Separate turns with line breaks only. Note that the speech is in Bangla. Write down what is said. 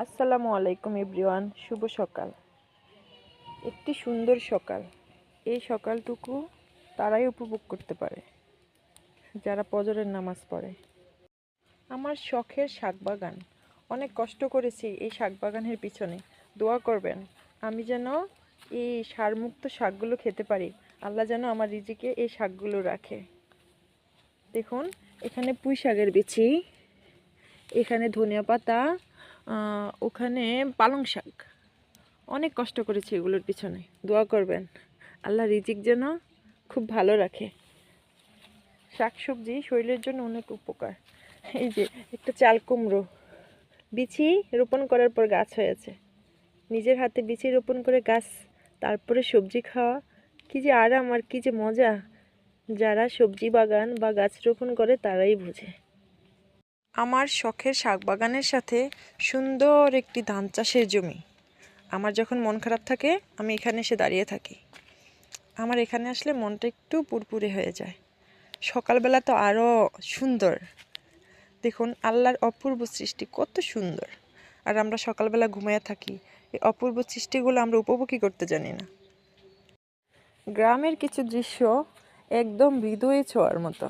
আসসালামু আলাইকুম এভরিওয়ান, শুভ সকাল। একটি সুন্দর সকাল। এই সকালটুকু তারাই উপভোগ করতে পারে যারা ফজরের নামাজ পড়ে। আমার শখের শাক বাগান, অনেক কষ্ট করেছি এই শাক বাগানের পিছনে। দোয়া করবেন আমি যেন এই সারমুক্ত শাকগুলো খেতে পারি। আল্লাহ যেন আমার রিজিকে এই শাকগুলো রাখে। দেখুন, এখানে পুঁই শাকের বিচি, এখানে ধনিয়া পাতা, ওখানে পালং শাক। অনেক কষ্ট করেছি এগুলোর পিছনে। দোয়া করবেন আল্লাহ রিজিক যেন খুব ভালো রাখে। শাকসবজি শরীরের জন্য অনেক উপকার। এই যে একটা চাল কুমড়ো বিচি রোপণ করার পর গাছ হয়েছে। নিজের হাতে বিচি রোপণ করে গাছ, তারপরে সবজি খাওয়া, কি যে আরাম আর কি যে মজা। যারা সবজি বাগান বা গাছ রোপণ করে তারাই বোঝে। আমার শখের শাক বাগানের সাথে সুন্দর একটি ধান চাষের জমি। আমার যখন মন খারাপ থাকে আমি এখানে এসে দাঁড়িয়ে থাকি। আমার এখানে আসলে মনটা একটু পুরপুরে হয়ে যায়। সকালবেলা তো আরও সুন্দর। দেখুন, আল্লাহর অপূর্ব সৃষ্টি কত সুন্দর, আর আমরা সকালবেলা ঘুমিয়ে থাকি। এই অপূর্ব সৃষ্টিগুলো আমরা উপভোগই করতে জানি না। গ্রামের কিছু দৃশ্য একদম হৃদয়ে ছোঁয়ার মতো।